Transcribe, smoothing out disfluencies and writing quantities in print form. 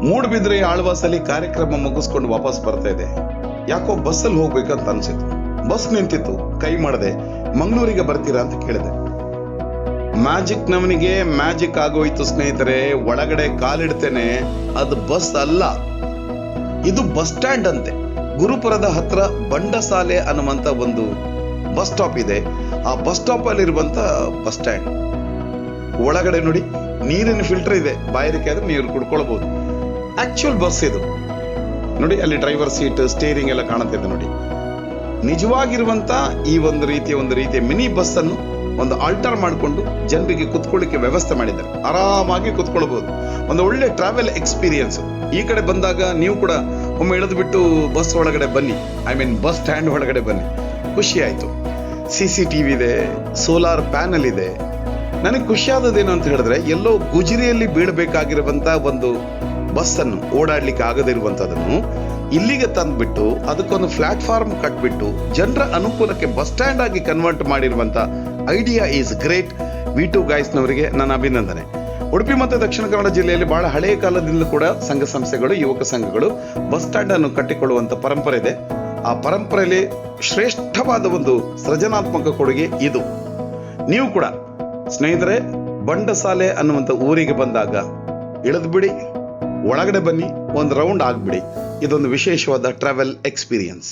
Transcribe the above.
ಮೂಡಬಿದ್ರೆ ಆಳ್ವಾಸಲ್ಲಿ ಕಾರ್ಯಕ್ರಮ ಮುಗಿಸ್ಕೊಂಡು ವಾಪಸ್ ಬರ್ತಾ ಇದೆ. ಯಾಕೋ ಬಸ್ಸಲ್ಲಿ ಹೋಗ್ಬೇಕಂತ ಅನ್ಸಿತ್ತು. ಬಸ್ ನಿಂತಿತ್ತು, ಕೈ ಮಾಡದೆ ಮಂಗಳೂರಿಗೆ ಬರ್ತೀರಾ ಅಂತ ಕೇಳಿದೆ. ಮ್ಯಾಜಿಕ್ ನವನಿಗೆ ಮ್ಯಾಜಿಕ್ ಆಗೋಯ್ತು ಸ್ನೇಹಿತರೆ. ಒಳಗಡೆ ಕಾಲಿಡ್ತೇನೆ, ಅದು ಬಸ್ ಅಲ್ಲ, ಇದು ಬಸ್ ಸ್ಟ್ಯಾಂಡ್ ಅಂತೆ. ಗುರುಪುರದ ಹತ್ರ ಬಂಡಸಾಲೆ ಅನ್ನುವಂತ ಒಂದು ಬಸ್ ಸ್ಟಾಪ್ ಇದೆ. ಆ ಬಸ್ ಸ್ಟಾಪ್ ಅಲ್ಲಿ ಇರುವಂತ ಬಸ್ ಸ್ಟ್ಯಾಂಡ್ ಒಳಗಡೆ ನೋಡಿ, ನೀರಿನ ಫಿಲ್ಟರ್ ಇದೆ, ಬಾಯಾರಿಕೆ ಆದ್ರೆ ನೀರು ಕುಡ್ಕೊಳ್ಬಹುದು. ಆಕ್ಚುಯಲ್ ಬಸ್ ಇದು ನೋಡಿ, ಅಲ್ಲಿ ಡ್ರೈವರ್ ಸೀಟ್, ಸ್ಟೇರಿಂಗ್ ಎಲ್ಲ ಕಾಣುತ್ತಿದೆ ನೋಡಿ. ನಿಜವಾಗಿರುವಂತ ಈ ಒಂದು ರೀತಿಯ ಮಿನಿ ಬಸ್ ಅನ್ನು ಒಂದು ಆಲ್ಟರ್ ಮಾಡಿಕೊಂಡು ಜನರಿಗೆ ಕುತ್ಕೊಳ್ಳಿಕ್ಕೆ ವ್ಯವಸ್ಥೆ ಮಾಡಿದ್ದಾರೆ. ಆರಾಮಾಗಿ ಕುತ್ಕೊಳ್ಬಹುದು. ಒಂದು ಒಳ್ಳೆ ಟ್ರಾವೆಲ್ ಎಕ್ಸ್ಪೀರಿಯನ್ಸ್. ಈ ಕಡೆ ಬಂದಾಗ ನೀವು ಕೂಡ ಒಮ್ಮೆ ಇಳಿದು ಬಿಟ್ಟು ಬಸ್ ಒಳಗಡೆ ಬನ್ನಿ, ಬಸ್ ಸ್ಟ್ಯಾಂಡ್ ಒಳಗಡೆ ಬನ್ನಿ. ಖುಷಿ ಆಯ್ತು. CCTV ಇದೆ, ಸೋಲಾರ್ ಪ್ಯಾನಲ್ ಇದೆ. ನನಗೆ ಖುಷಿಯಾದದೇನು ಅಂತ ಹೇಳಿದ್ರೆ, ಎಲ್ಲೋ ಗುಜರಿಯಲ್ಲಿ ಬೀಳಬೇಕಾಗಿರುವಂತ ಒಂದು ಬಸ್ ಅನ್ನು ಓಡಾಡ್ಲಿಕ್ಕೆ ಆಗದಿರುವಂತದನ್ನು ಇಲ್ಲಿಗೆ ತಂದ್ಬಿಟ್ಟು ಅದಕ್ಕೊಂದು ಪ್ಲಾಟ್ಫಾರ್ಮ್ ಕಟ್ಬಿಟ್ಟು ಜನರ ಅನುಕೂಲಕ್ಕೆ ಬಸ್ ಸ್ಟ್ಯಾಂಡ್ ಆಗಿ ಕನ್ವರ್ಟ್ ಮಾಡಿರುವಂತ ಐಡಿಯಾ ಈಸ್ ಗ್ರೇಟ್. V2 ಗಾಯ್ಸ್ನವರಿಗೆ ನನ್ನ ಅಭಿನಂದನೆ. ಉಡುಪಿ ಮತ್ತು ದಕ್ಷಿಣ ಕನ್ನಡ ಜಿಲ್ಲೆಯಲ್ಲಿ ಬಹಳ ಹಳೆಯ ಕಾಲದಿಂದ ಕೂಡ ಸಂಘ ಸಂಸ್ಥೆಗಳು, ಯುವಕ ಸಂಘಗಳು ಬಸ್ ಸ್ಟ್ಯಾಂಡ್ ಅನ್ನು ಕಟ್ಟಿಕೊಳ್ಳುವಂತ ಪರಂಪರೆ ಇದೆ. ಆ ಪರಂಪರೆಯಲ್ಲಿ ಶ್ರೇಷ್ಠವಾದ ಒಂದು ಸೃಜನಾತ್ಮಕ ಕೊಡುಗೆ ಇದು. ನೀವು ಕೂಡ ಸ್ನೇಹಿತರೆ ಬಂಡಸಾಲೆ ಅನ್ನುವಂಥ ಊರಿಗೆ ಬಂದಾಗ ಇಳಿದು ಬಿಡಿ, ಒಳಗಡೆ ಬನ್ನಿ, ಒಂದು ರೌಂಡ್ ಆಗ್ಬಿಡಿ. ಇದೊಂದು ವಿಶೇಷವಾದ ಟ್ರಾವೆಲ್ ಎಕ್ಸ್ಪೀರಿಯನ್ಸ್.